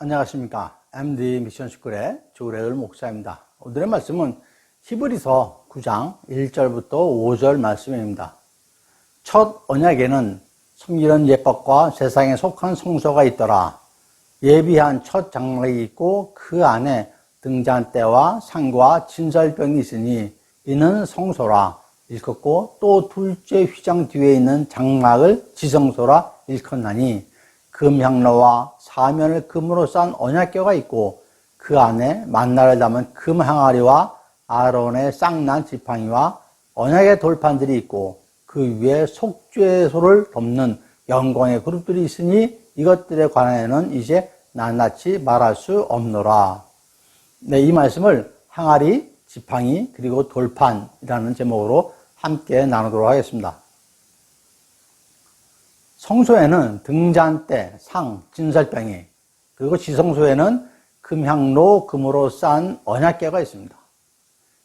안녕하십니까. MD 미션스쿨의 조래을 목사입니다. 오늘의 말씀은 히브리서 9장 1절부터 5절 말씀입니다. 첫 언약에는 섬기는 예법과 세상에 속한 성소가 있더라. 예비한 첫 장막이 있고 그 안에 등잔대와 상과 진설병이 있으니 이는 성소라 일컫고 또 둘째 휘장 뒤에 있는 장막을 지성소라 일컫나니 금향로와 사면을 금으로 싼 언약궤가 있고 그 안에 만나를 담은 금 항아리와 아론의 쌍난 지팡이와 언약의 돌판들이 있고 그 위에 속죄소를 덮는 영광의 그룹들이 있으니 이것들에 관하여는 이제 낱낱이 말할 수 없노라. 네, 이 말씀을 항아리, 지팡이, 그리고 돌판이라는 제목으로 함께 나누도록 하겠습니다. 성소에는 등잔대, 상, 진설병이, 그리고 지성소에는 금향로, 금으로 싼 언약궤가 있습니다.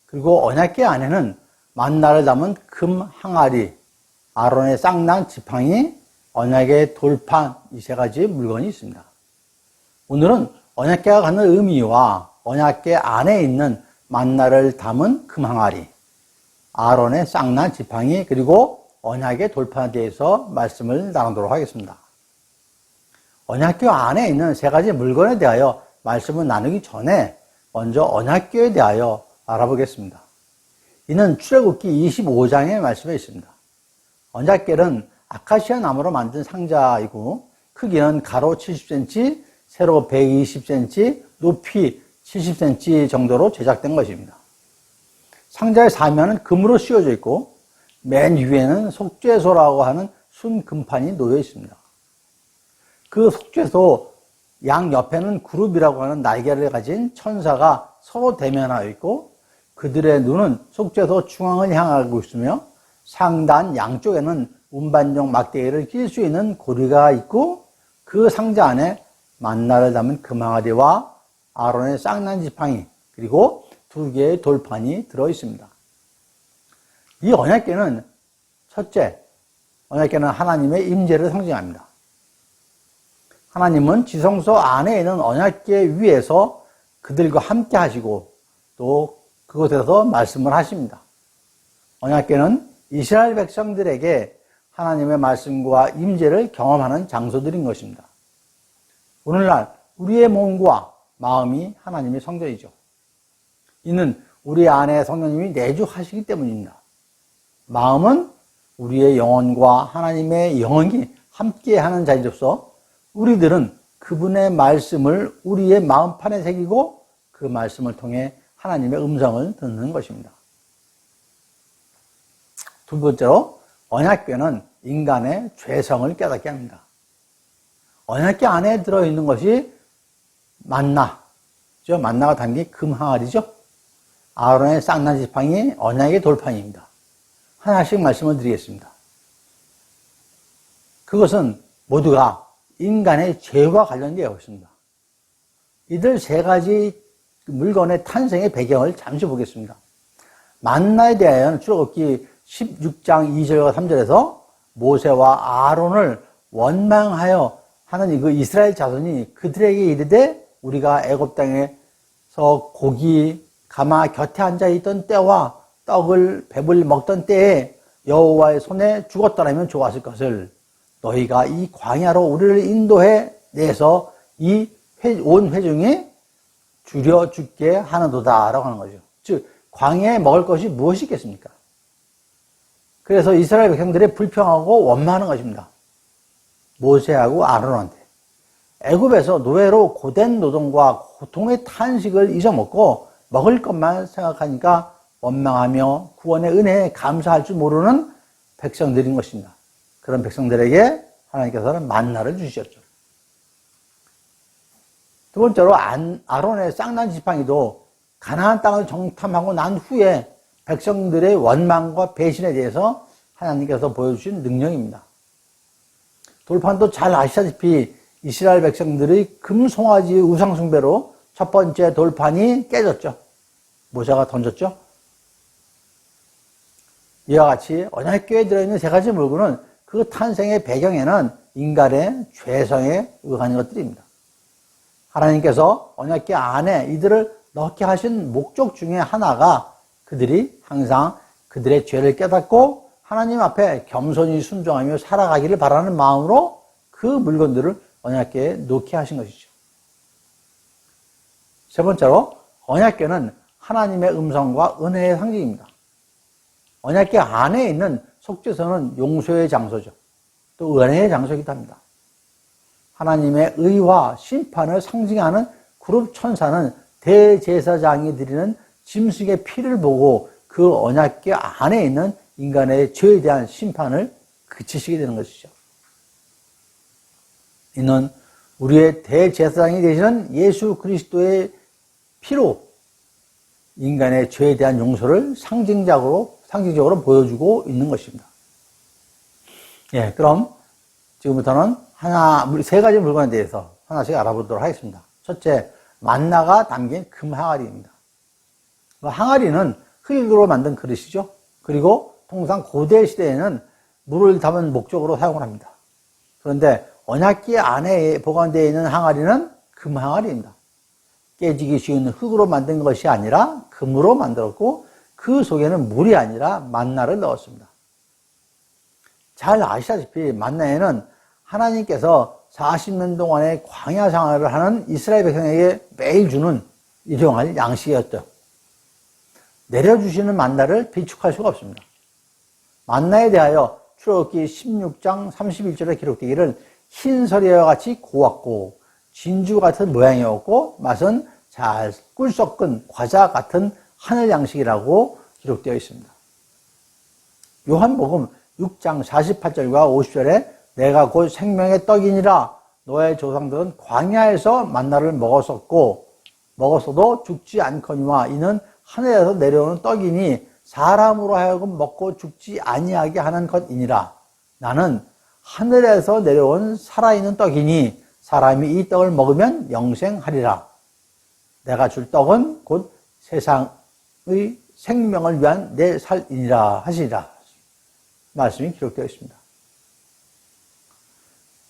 그리고 언약궤 안에는 만나를 담은 금 항아리, 아론의 쌍난 지팡이, 언약의 돌판, 이 세 가지 물건이 있습니다. 오늘은 언약궤가 갖는 의미와 언약궤 안에 있는 만나를 담은 금 항아리, 아론의 쌍난 지팡이, 그리고 언약의 돌판에 대해서 말씀을 나누도록 하겠습니다. 언약궤 안에 있는 세 가지 물건에 대하여 말씀을 나누기 전에 먼저 언약궤에 대하여 알아보겠습니다. 이는 출애굽기 25장의 말씀에 있습니다. 언약궤는 아카시아 나무로 만든 상자이고 크기는 가로 70cm, 세로 120cm, 높이 70cm 정도로 제작된 것입니다. 상자의 사면은 금으로 씌워져 있고 맨 위에는 속죄소라고 하는 순금판이 놓여 있습니다. 그 속죄소 양 옆에는 그룹이라고 하는 날개를 가진 천사가 서로 대면하여 있고 그들의 눈은 속죄소 중앙을 향하고 있으며 상단 양쪽에는 운반용 막대기를 낄 수 있는 고리가 있고 그 상자 안에 만나를 담은 금항아리와 아론의 쌍난 지팡이 그리고 2개의 돌판이 들어 있습니다. 이 언약궤는 첫째, 언약궤는 하나님의 임재를 상징합니다. 하나님은 지성소 안에 있는 언약궤 위에서 그들과 함께 하시고 또 그곳에서 말씀을 하십니다. 언약궤는 이스라엘 백성들에게 하나님의 말씀과 임재를 경험하는 장소들인 것입니다. 오늘날 우리의 몸과 마음이 하나님의 성전이죠. 이는 우리 안에 성령님이 내주하시기 때문입니다. 마음은 우리의 영혼과 하나님의 영혼이 함께하는 자리로서 우리들은 그분의 말씀을 우리의 마음판에 새기고 그 말씀을 통해 하나님의 음성을 듣는 것입니다. 두 번째로 언약궤는 인간의 죄성을 깨닫게 합니다. 언약궤 안에 들어있는 것이 만나가 담긴 금항아리죠. 아론의 쌍난 지팡이, 언약의 돌판입니다. 하나씩 말씀을 드리겠습니다. 그것은 모두가 인간의 죄와 관련되어 있습니다. 이들 세 가지 물건의 탄생의 배경을 잠시 보겠습니다. 만나에 대하여는 출애굽기 16장 2절과 3절에서 모세와 아론을 원망하여 하는 그 이스라엘 자손이 그들에게 이르되 우리가 애굽 땅에서 고기 가마 곁에 앉아 있던 때와 떡을 배불리 먹던 때에 여호와의 손에 죽었더라면 좋았을 것을 너희가 이 광야로 우리를 인도해 내서 이 온 회중에 줄여 죽게 하는도다 라고 하는 거죠. 즉 광야에 먹을 것이 무엇이 있겠습니까? 그래서 이스라엘 백성들이 불평하고 원망하는 것입니다. 모세하고 아론한테 애굽에서 노예로 고된 노동과 고통의 탄식을 잊어먹고 먹을 것만 생각하니까 원망하며 구원의 은혜에 감사할 줄 모르는 백성들인 것입니다. 그런 백성들에게 하나님께서는 만나를 주셨죠. 두 번째로 아론의 쌍난 지팡이도 가나안 땅을 정탐하고 난 후에 백성들의 원망과 배신에 대해서 하나님께서 보여주신 능력입니다. 돌판도 잘 아시다시피 이스라엘 백성들의 금송아지 우상숭배로 첫 번째 돌판이 깨졌죠. 모세가 던졌죠. 이와 같이 언약궤에 들어있는 세 가지 물건은 그 탄생의 배경에는 인간의 죄성에 의한 것들입니다. 하나님께서 언약궤 안에 이들을 넣게 하신 목적 중에 하나가 그들이 항상 그들의 죄를 깨닫고 하나님 앞에 겸손히 순종하며 살아가기를 바라는 마음으로 그 물건들을 언약궤에 놓게 하신 것이죠. 세 번째로 언약궤는 하나님의 음성과 은혜의 상징입니다. 언약궤 안에 있는 속죄소는 용서의 장소죠. 또 은혜의 장소이기도 합니다. 하나님의 의와 심판을 상징하는 그룹 천사는 대제사장이 드리는 짐승의 피를 보고 그 언약궤 안에 있는 인간의 죄에 대한 심판을 그치시게 되는 것이죠. 이는 우리의 대제사장이 되시는 예수 그리스도의 피로 인간의 죄에 대한 용서를 상징적으로 보여주고 있는 것입니다. 예, 그럼 지금부터는 세 가지 물건에 대해서 하나씩 알아보도록 하겠습니다. 첫째, 만나가 담긴 금 항아리입니다. 항아리는 흙으로 만든 그릇이죠. 그리고 통상 고대 시대에는 물을 담은 목적으로 사용을 합니다. 그런데 언약궤 안에 보관되어 있는 항아리는 금 항아리입니다. 깨지기 쉬운 흙으로 만든 것이 아니라 금으로 만들었고 그 속에는 물이 아니라 만나를 넣었습니다. 잘 아시다시피 만나에는 하나님께서 40년 동안의 광야 생활을 하는 이스라엘 백성에게 매일 주는 일용할 양식이었죠. 내려주시는 만나를 비축할 수가 없습니다. 만나에 대하여 출애굽기 16장 31절에 기록되기를 흰서리와 같이 고왔고 진주 같은 모양이었고 맛은 잘 꿀 섞은 과자 같은 하늘 양식이라고 기록되어 있습니다. 요한복음 6장 48절과 50절에 내가 곧 생명의 떡이니라 너의 조상들은 광야에서 만나를 먹었어도 죽지 않거니와 이는 하늘에서 내려오는 떡이니 사람으로 하여금 먹고 죽지 아니하게 하는 것이니라. 나는 하늘에서 내려온 살아있는 떡이니 사람이 이 떡을 먹으면 영생하리라. 내가 줄 떡은 곧 세상의 생명을 위한 내 살이니라 하시리라. 말씀이 기록되어 있습니다.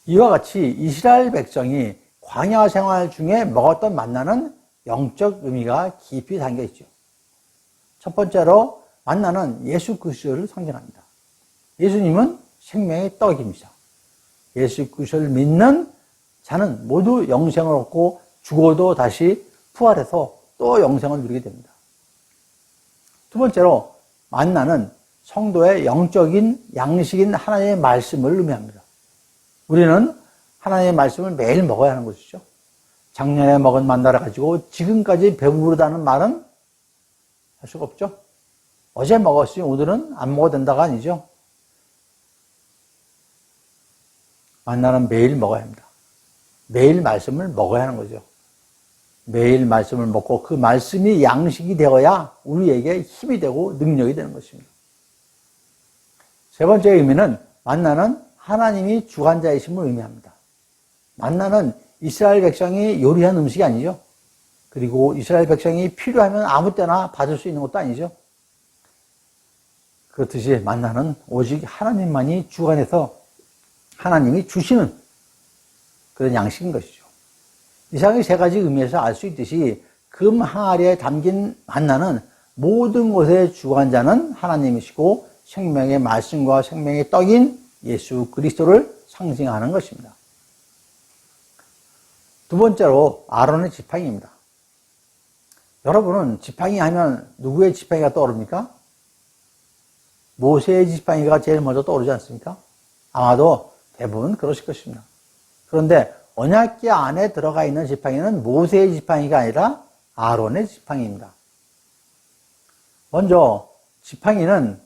이와 같이 이스라엘 백성이 광야 생활 중에 먹었던 만나는 영적 의미가 깊이 담겨 있죠. 첫 번째로 만나는 예수 그리스도를 상징합니다. 예수님은 생명의 떡입니다. 예수 그리스도를 믿는 자는 모두 영생을 얻고 죽어도 다시 부활해서 또 영생을 누리게 됩니다. 두 번째로 만나는 성도의 영적인 양식인 하나님의 말씀을 의미합니다. 우리는 하나님의 말씀을 매일 먹어야 하는 것이죠. 작년에 먹은 만나를 가지고 지금까지 배부르다는 말은 할 수가 없죠. 어제 먹었으니 오늘은 안 먹어도 된다가 아니죠. 만나는 매일 먹어야 합니다. 매일 말씀을 먹어야 하는 거죠. 매일 말씀을 먹고 그 말씀이 양식이 되어야 우리에게 힘이 되고 능력이 되는 것입니다. 세 번째 의미는 만나는 하나님이 주관자이심을 의미합니다. 만나는 이스라엘 백성이 요리한 음식이 아니죠. 그리고 이스라엘 백성이 필요하면 아무 때나 받을 수 있는 것도 아니죠. 그렇듯이 만나는 오직 하나님만이 주관해서 하나님이 주시는 그런 양식인 것이죠. 이상의 세 가지 의미에서 알 수 있듯이 금 항아리에 담긴 만나는 모든 것의 주관자는 하나님이시고 생명의 말씀과 생명의 떡인 예수 그리스도를 상징하는 것입니다. 두 번째로 아론의 지팡이입니다. 여러분은 지팡이 하면 누구의 지팡이가 떠오릅니까? 모세의 지팡이가 제일 먼저 떠오르지 않습니까? 아마도 대부분 그러실 것입니다. 그런데 언약궤 안에 들어가 있는 지팡이는 모세의 지팡이가 아니라 아론의 지팡이입니다. 먼저 지팡이는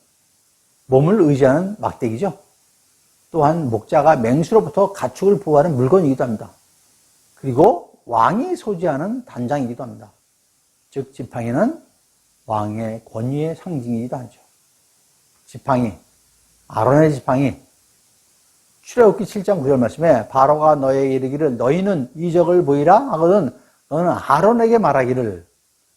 몸을 의지하는 막대기죠. 또한 목자가 맹수로부터 가축을 보호하는 물건이기도 합니다. 그리고 왕이 소지하는 단장이기도 합니다. 즉 지팡이는 왕의 권위의 상징이기도 하죠. 지팡이, 아론의 지팡이. 출애굽기 7장 9절 말씀에 바로가 너에게 이르기를 너희는 이적을 보이라 하거든 너는 아론에게 말하기를,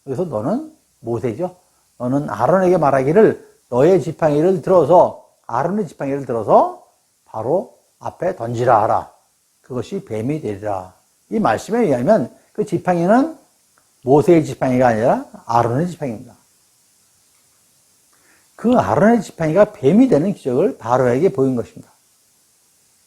그래서 너는 모세죠. 너는 아론에게 말하기를 너의 지팡이를 들어서, 아론의 지팡이를 들어서 바로 앞에 던지라 하라. 그것이 뱀이 되리라. 이 말씀에 의하면 그 지팡이는 모세의 지팡이가 아니라 아론의 지팡이입니다. 그 아론의 지팡이가 뱀이 되는 기적을 바로에게 보인 것입니다.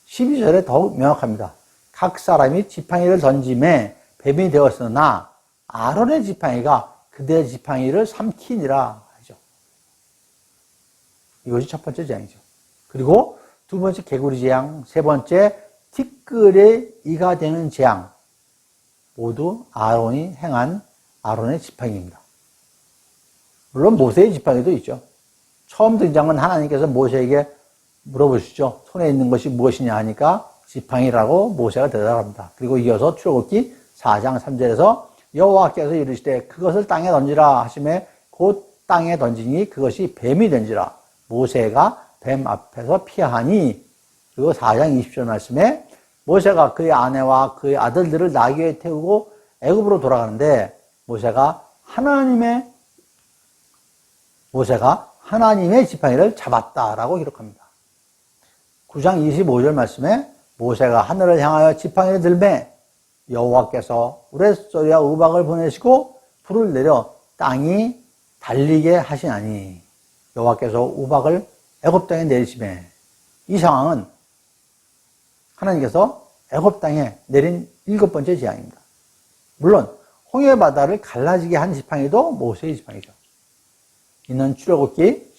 12절에 더욱 명확합니다. 각 사람이 지팡이를 던짐에 뱀이 되었으나 아론의 지팡이가 그들의 지팡이를 삼키니라 하죠. 이것이 첫 번째 재앙이죠. 그리고 두 번째 개구리 재앙, 세 번째 티끌의 이가 되는 재앙, 모두 아론이 행한 아론의 지팡이입니다. 물론 모세의 지팡이도 있죠. 처음 등장은 하나님께서 모세에게 물어보시죠. 손에 있는 것이 무엇이냐 하니까 지팡이라고 모세가 대답합니다. 그리고 이어서 출애굽기 4장 3절에서 여호와께서 이르시되 그것을 땅에 던지라 하시매 곧 땅에 던지니 그것이 뱀이 된지라. 모세가 뱀 앞에서 피하니. 그리고 4장 20절 말씀에 모세가 그의 아내와 그의 아들들을 나귀에 태우고 애굽으로 돌아가는데 모세가 하나님의 지팡이를 잡았다라고 기록합니다. 9장 25절 말씀에 모세가 하늘을 향하여 지팡이를 들매 여호와께서 우레소리와 우박을 보내시고 불을 내려 땅이 달리게 하시나니. 여호와께서 우박을 애굽 땅에 내리시매. 이 상황은 하나님께서 애굽 땅에 내린 7번째 재앙입니다. 물론 홍해 바다를 갈라지게 한 지팡이도 모세의 지팡이죠. 이는 출애굽기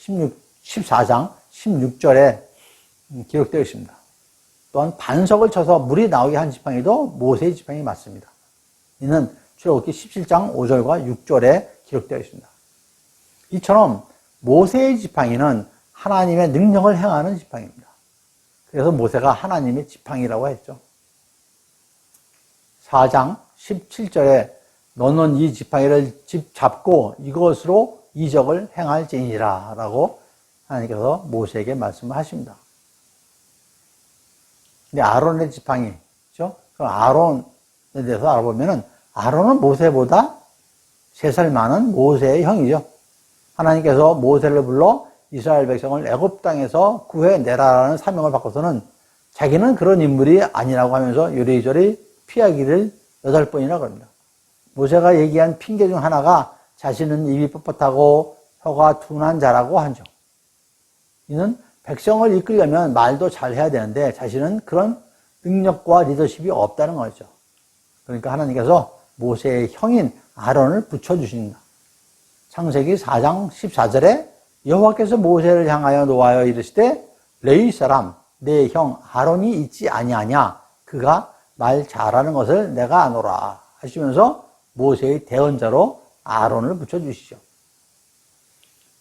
14장 16절에 기록되어 있습니다. 또한 반석을 쳐서 물이 나오게 한 지팡이도 모세의 지팡이 맞습니다. 이는 출애굽기 17장 5절과 6절에 기록되어 있습니다. 이처럼 모세의 지팡이는 하나님의 능력을 행하는 지팡이입니다. 그래서 모세가 하나님의 지팡이라고 했죠. 4장 17절에 너는 이 지팡이를 잡고 이것으로 이적을 행할지니라 라고 하나님께서 모세에게 말씀을 하십니다. 근데 아론의 지팡이죠. 그 아론에 대해서 알아보면은 아론은 모세보다 3살 많은 모세의 형이죠. 하나님께서 모세를 불러 이스라엘 백성을 애굽 땅에서 구해내라라는 사명을 받고서는 자기는 그런 인물이 아니라고 하면서 요리조리 피하기를 8번이나 그럽니다. 모세가 얘기한 핑계 중 하나가 자신은 입이 뻣뻣하고 혀가 둔한 자라고 하죠. 이는 백성을 이끌려면 말도 잘해야 되는데 자신은 그런 능력과 리더십이 없다는 거죠. 그러니까 하나님께서 모세의 형인 아론을 붙여주십니다. 창세기 4장 14절에 여호와께서 모세를 향하여 노하여 이르시되 레위 사람 내 형 아론이 있지 아니하냐 그가 말 잘하는 것을 내가 아노라 하시면서 모세의 대언자로 아론을 붙여주시죠.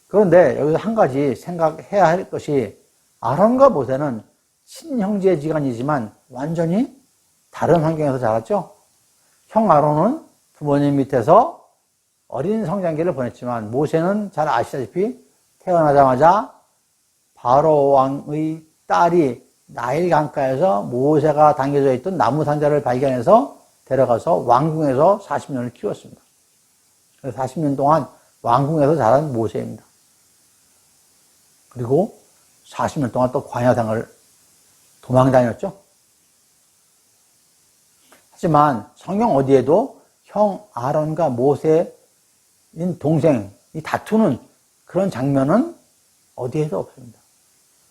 그런데 여기서 한 가지 생각해야 할 것이 아론과 모세는 친형제지간이지만 완전히 다른 환경에서 자랐죠. 형 아론은 부모님 밑에서 어린 성장기를 보냈지만 모세는 잘 아시다시피 태어나자마자 바로 왕의 딸이 나일 강가에서 모세가 당겨져 있던 나무 상자를 발견해서 데려가서 왕궁에서 40년을 키웠습니다. 그래서 40년 동안 왕궁에서 자란 모세입니다. 그리고 40년 동안 또 광야생활을 도망 다녔죠. 하지만 성경 어디에도 형 아론과 모세인 동생이 다투는 그런 장면은 어디에도 없습니다.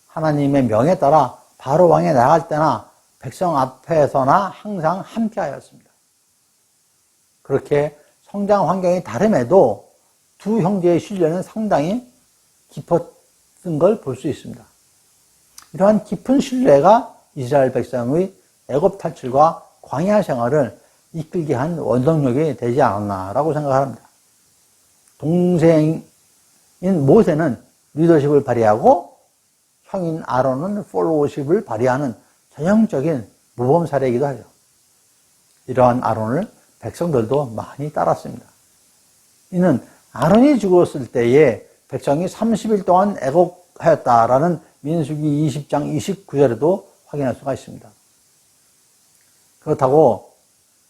하나님의 명에 따라 바로 왕에 나갈 때나 백성 앞에서나 항상 함께 하였습니다. 그렇게 성장 환경이 다름에도 두 형제의 신뢰는 상당히 깊었던 걸 볼 수 있습니다. 이러한 깊은 신뢰가 이스라엘 백성의 애굽 탈출과 광야 생활을 이끌게 한 원동력이 되지 않았나라고 생각합니다. 동생인 모세는 리더십을 발휘하고 형인 아론은 팔로우십을 발휘하는 전형적인 모범 사례이기도 하죠. 이러한 아론을 백성들도 많이 따랐습니다. 이는 아론이 죽었을 때에 백성이 30일 동안 애곡하였다라는 민수기 20장 29절에도 확인할 수가 있습니다. 그렇다고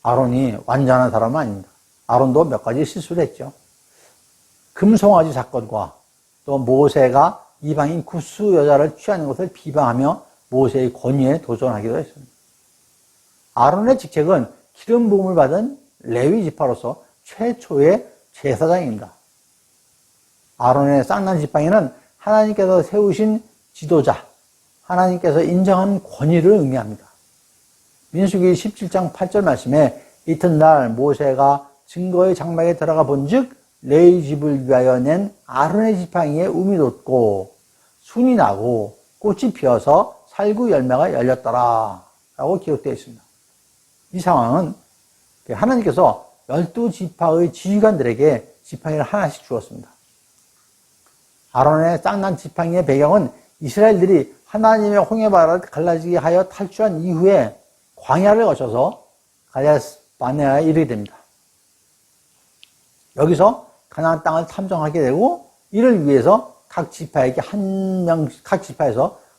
아론이 완전한 사람은 아닙니다. 아론도 몇 가지 실수를 했죠. 금송아지 사건과 또 모세가 이방인 구스 여자를 취하는 것을 비방하며 모세의 권위에 도전하기도 했습니다. 아론의 직책은 기름 부음을 받은 레위 지파로서 최초의 제사장입니다. 아론의 쌍난 지팡이는 하나님께서 세우신 지도자, 하나님께서 인정한 권위를 의미합니다. 민수기 17장 8절 말씀에 이튿날 모세가 증거의 장막에 들어가 본즉 레위 집을 위하여 낸 아론의 지팡이에 움이 돋고 순이 나고 꽃이 피어서 살구 열매가 열렸더라 라고 기록되어 있습니다. 이 상황은 하나님께서 12지파의 지휘관들에게 지팡이를 하나씩 주었습니다. 아론의 쌍난 지팡이의 배경은 이스라엘들이 하나님의 홍해바다를 갈라지게 하여 탈출한 이후에 광야를 거쳐서 가데스 바네아에 이르게 됩니다. 여기서 가나안 땅을 탐정하게 되고 이를 위해서 각 지파에서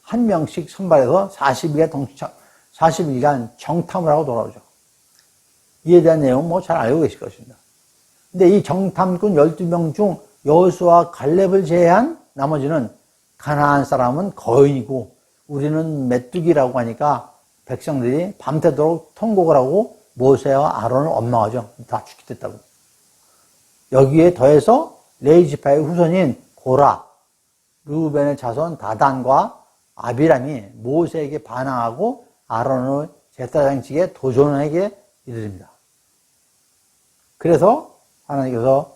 한 명씩 선발해서 40일간 정탐을 하고 돌아오죠. 이에 대한 내용은 잘 알고 계실 것입니다. 근데 이 정탐꾼 12명 중 여호수아와 갈렙을 제외한 나머지는 가나안 사람은 거인이고 우리는 메뚜기라고 하니까 백성들이 밤새도록 통곡을 하고 모세와 아론을 원망하죠. 다 죽게 됐다고. 여기에 더해서 레위 지파의 후손인 고라, 르우벤의 자손 다단과 아비람이 모세에게 반항하고 아론의 제사장직에 도전하게 이르릅니다. 그래서 하나님께서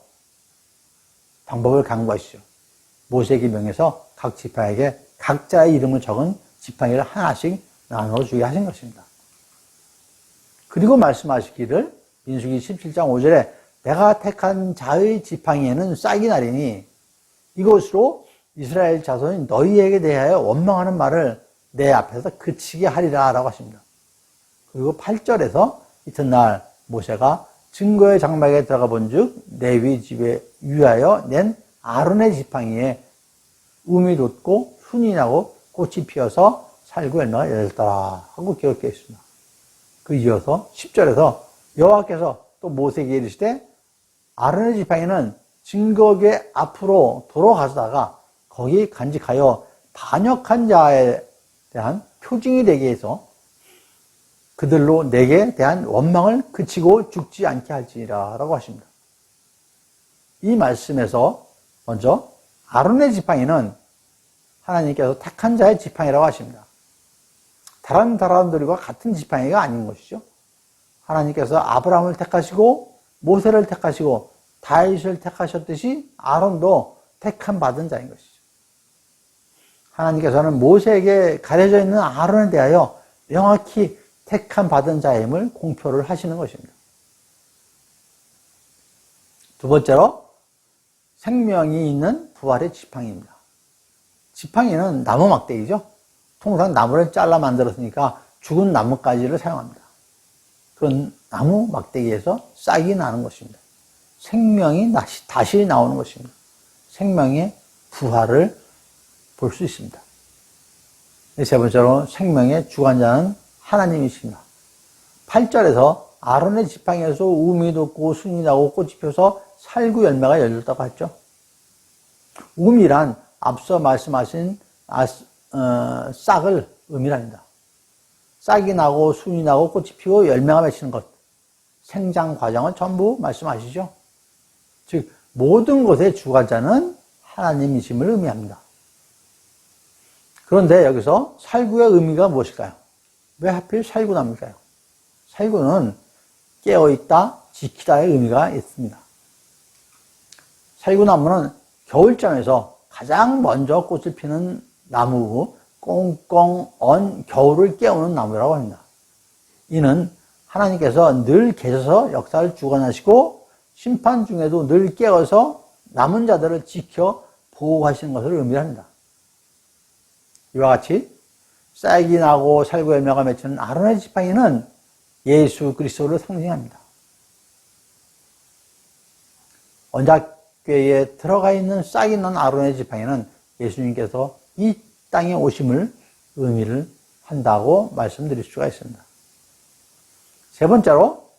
방법을 강구하시죠. 모세에게 명해서 각 지파에게 각자의 이름을 적은 지팡이를 하나씩 나눠주게 하신 것입니다. 그리고 말씀하시기를 민수기 17장 5절에 내가 택한 자의 지팡이에는 싹이 나리니 이것으로 이스라엘 자손이 너희에게 대하여 원망하는 말을 내 앞에서 그치게 하리라 라고 하십니다. 그리고 8절에서 이튿날 모세가 증거의 장막에 들어가 본즉 레위 집에 위하여 낸 아론의 지팡이에 움이 돋고 순이 나고 꽃이 피어서 살구 열매가 열렸더라 하고 기록되어 있습니다. 그 이어서 10절에서 여호와께서 또 모세에게 이르시되 아론의 지팡이는 증거궤 앞으로 돌아가다가 거기 간직하여 반역한 자에 대한 표징이 되게 해서 그들로 내게 대한 원망을 그치고 죽지 않게 할지니라 라고 하십니다. 이 말씀에서 먼저 아론의 지팡이는 하나님께서 택한 자의 지팡이라고 하십니다. 다른 사람들과 같은 지팡이가 아닌 것이죠. 하나님께서 아브라함을 택하시고 모세를 택하시고 다윗을 택하셨듯이 아론도 택함 받은 자인 것이죠. 하나님께서는 모세에게 가려져 있는 아론에 대하여 명확히 택함 받은 자임을 공표를 하시는 것입니다. 두 번째로 생명이 있는 부활의 지팡이입니다. 지팡이는 나무 막대기죠. 통상 나무를 잘라 만들었으니까 죽은 나뭇가지를 사용합니다. 그런 나무 막대기에서 싹이 나는 것입니다. 생명이 다시 나오는 것입니다. 생명의 부활을 볼 수 있습니다. 세 번째로 생명의 주관자는 하나님이십니다. 8절에서 아론의 지팡이에서 움이 돋고 순이 나고 꽃이 펴서 살구 열매가 열렸다고 했죠. 움이란 앞서 말씀하신 싹을 의미합니다. 싹이 나고 순이 나고 꽃이 피고 열매가 맺히는 것, 생장 과정을 전부 말씀하시죠. 즉 모든 것의 주관자는 하나님이심을 의미합니다. 그런데 여기서 살구의 의미가 무엇일까요? 왜 하필 살구나무일까요? 살구는 깨어있다, 지키다의 의미가 있습니다. 살구나무는 겨울잠에서 가장 먼저 꽃을 피는 나무고 꽁꽁 언 겨울을 깨우는 나무라고 합니다. 이는 하나님께서 늘 계셔서 역사를 주관하시고 심판 중에도 늘 깨어서 남은 자들을 지켜 보호하시는 것을 의미합니다. 이와 같이 싹이 나고 살구 열매가 맺히는 아론의 지팡이는 예수 그리스도를 상징합니다. 언약궤에 들어가 있는 싹이 난 아론의 지팡이는 예수님께서 이 땅에 오심을 의미를 한다고 말씀드릴 수가 있습니다. 세 번째로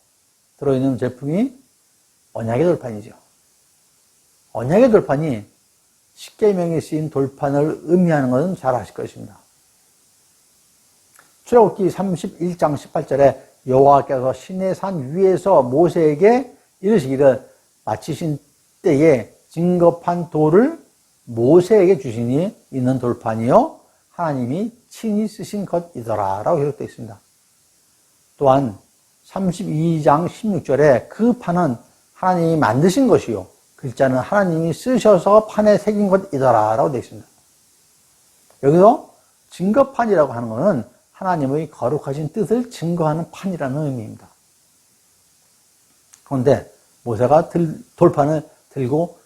들어있는 제품이 언약의 돌판이죠. 언약의 돌판이 십계명에 쓰인 돌판을 의미하는 것은 잘 아실 것입니다. 출애굽기 31장 18절에 여호와께서 시내 산 위에서 모세에게 이르시기를 마치신 때에 증거판 돌을 모세에게 주시니 이는 돌판이요 하나님이 친히 쓰신 것이더라 라고 기록되어 있습니다. 또한 32장 16절에 그 판은 하나님이 만드신 것이요 글자는 하나님이 쓰셔서 판에 새긴 것이더라 라고 되어 있습니다. 여기서 증거판이라고 하는 것은 하나님의 거룩하신 뜻을 증거하는 판이라는 의미입니다. 그런데 모세가 돌판을 들고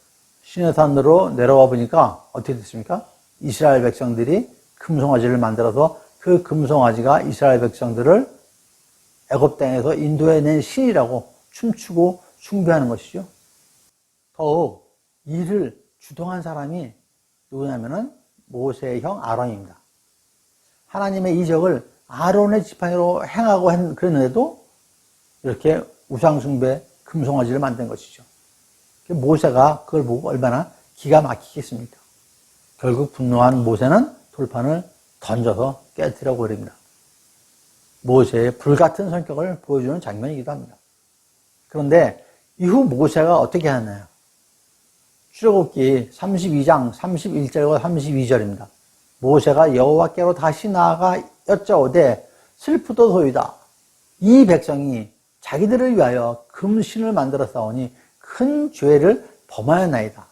시내산으로 내려와 보니까 어떻게 됐습니까? 이스라엘 백성들이 금송아지를 만들어서 그 금송아지가 이스라엘 백성들을 애굽 땅에서 인도해낸 신이라고 춤추고 숭배하는 것이죠. 더욱 이를 주동한 사람이 누구냐면은 모세의 형 아론입니다. 하나님의 이적을 아론의 지팡이로 행하고 그랬는데도 이렇게 우상숭배 금송아지를 만든 것이죠. 모세가 그걸 보고 얼마나 기가 막히겠습니까? 결국 분노한 모세는 돌판을 던져서 깨뜨려 버립니다. 모세의 불같은 성격을 보여주는 장면이기도 합니다. 그런데 이후 모세가 어떻게 하나요? 출애굽기 32장 31절과 32절입니다. 모세가 여호와께로 다시 나아가 여짜오되 슬프도소이다. 이 백성이 자기들을 위하여 금신을 만들어 싸우니 큰 죄를 범하였나이다.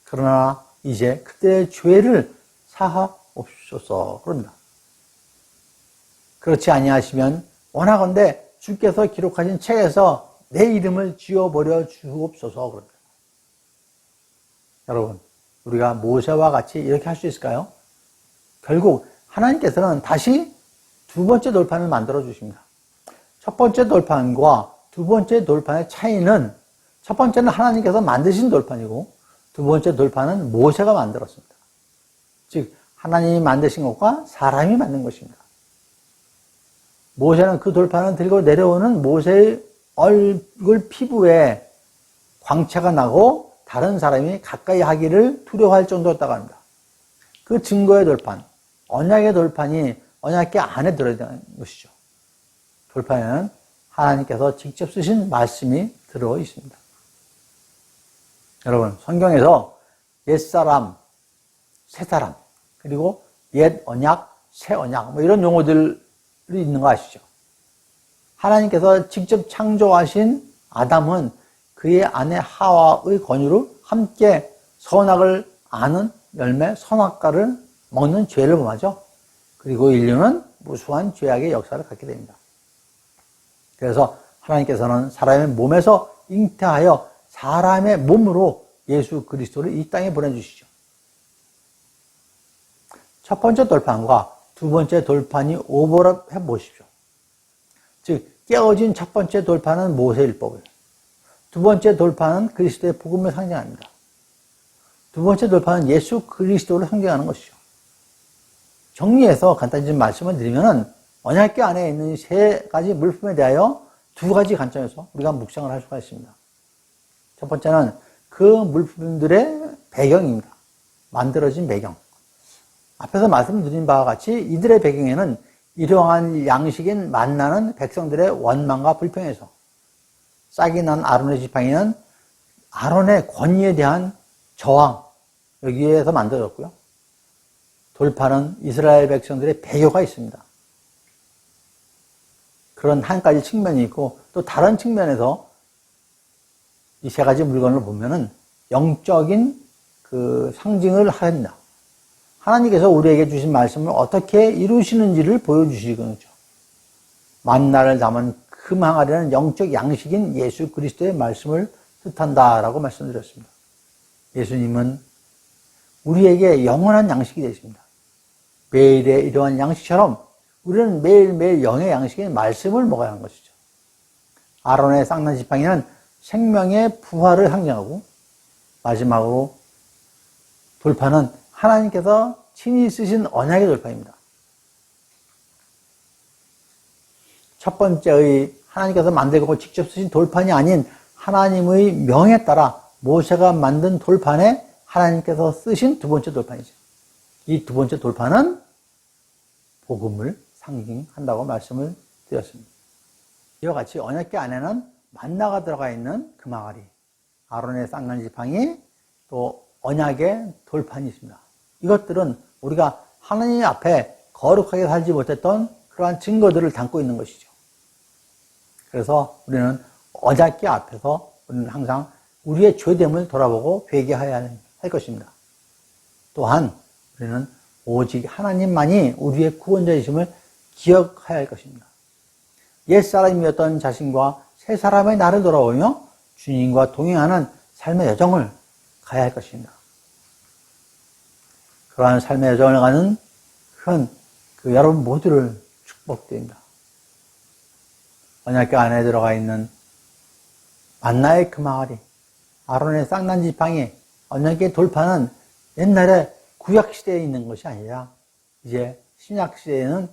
그러나 이제 그때의 죄를 사하옵소서 그럽니다. 그렇지 아니하시면 원하건대 주께서 기록하신 책에서 내 이름을 지워버려 주옵소서 그럽니다. 여러분, 우리가 모세와 같이 이렇게 할 수 있을까요? 결국 하나님께서는 다시 두 번째 돌판을 만들어 주십니다. 첫 번째 돌판과 두 번째 돌판의 차이는 첫 번째는 하나님께서 만드신 돌판이고 두 번째 돌판은 모세가 만들었습니다. 즉 하나님이 만드신 것과 사람이 만든 것입니다. 모세는 그 돌판을 들고 내려오는 모세의 얼굴 피부에 광채가 나고 다른 사람이 가까이 하기를 두려워할 정도였다고 합니다. 그 증거의 돌판, 언약의 돌판이 언약궤 안에 들어있는 것이죠. 돌판에는 하나님께서 직접 쓰신 말씀이 들어 있습니다. 여러분, 성경에서 옛사람, 새사람, 그리고 옛 언약, 새 언약, 이런 용어들이 있는 거 아시죠? 하나님께서 직접 창조하신 아담은 그의 아내 하와의 권유로 함께 선악을 아는 열매, 선악과를 먹는 죄를 범하죠. 그리고 인류는 무수한 죄악의 역사를 갖게 됩니다. 그래서 하나님께서는 사람의 몸에서 잉태하여 사람의 몸으로 예수 그리스도를 이 땅에 보내주시죠. 첫 번째 돌판과 두 번째 돌판이 오버랩해 보십시오. 즉 깨어진 첫 번째 돌판은 모세율법을, 두 번째 돌판은 그리스도의 복음을 상징합니다. 두 번째 돌판은 예수 그리스도를 상징하는 것이죠. 정리해서 간단히 좀 말씀을 드리면은 언약궤 안에 있는 세 가지 물품에 대하여 두 가지 관점에서 우리가 묵상을 할 수가 있습니다. 첫 번째는 그 물품들의 배경입니다. 만들어진 배경. 앞에서 말씀드린 바와 같이 이들의 배경에는 일용할 양식인 만나는 백성들의 원망과 불평에서 싹이 난 아론의 지팡이는 아론의 권위에 대한 저항, 여기에서 만들어졌고요. 돌판은 이스라엘 백성들의 배교가 있습니다. 그런 한 가지 측면이 있고 또 다른 측면에서 이 세 가지 물건을 보면은 영적인 그 상징을 합니다. 하나님께서 우리에게 주신 말씀을 어떻게 이루시는지를 보여주시거든요. 만나를 담은 금 항아리는 영적 양식인 예수 그리스도의 말씀을 뜻한다라고 말씀드렸습니다. 예수님은 우리에게 영원한 양식이 되십니다. 매일의 이러한 양식처럼 우리는 매일매일 영의 양식인 말씀을 먹어야 하는 것이죠. 아론의 쌍난 지팡이는 생명의 부활을 상징하고 마지막으로 돌판은 하나님께서 친히 쓰신 언약의 돌판입니다. 첫 번째의 하나님께서 만들고 직접 쓰신 돌판이 아닌 하나님의 명에 따라 모세가 만든 돌판에 하나님께서 쓰신 두 번째 돌판이죠. 이 두 번째 돌판은 복음을 상징한다고 말씀을 드렸습니다. 이와 같이 언약궤 안에는 만나가 들어가 있는 금항아리, 아론의 쌍난 지팡이, 또 언약의 돌판이 있습니다. 이것들은 우리가 하나님 앞에 거룩하게 살지 못했던 그러한 증거들을 담고 있는 것이죠. 그래서 우리는 언약궤 앞에서 우리는 항상 우리의 죄됨을 돌아보고 회개해야 할 것입니다. 또한 우리는 오직 하나님만이 우리의 구원자이심을 기억해야 할 것입니다. 옛사람이었던 자신과 새 사람의 나를 돌아보며 주님과 동행하는 삶의 여정을 가야 할 것입니다. 그러한 삶의 여정을 가는 그 여러분 모두를 축복드립니다. 언약궤 안에 들어가 있는 만나의 금항아리, 아론의 쌍난 지팡이, 언약궤 돌판은 옛날에 구약시대에 있는 것이 아니라 이제 신약시대에는,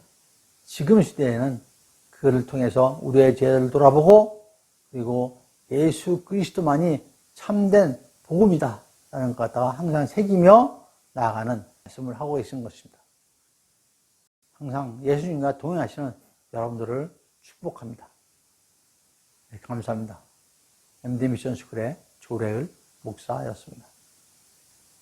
지금 시대에는 그를 통해서 우리의 죄를 돌아보고 그리고 예수 그리스도만이 참된 복음이다 라는 것 갖다가 항상 새기며 나아가는 말씀을 하고 계신 것입니다. 항상 예수님과 동행하시는 여러분들을 축복합니다. 네, 감사합니다. MD 미션 스쿨의 조래을 목사였습니다.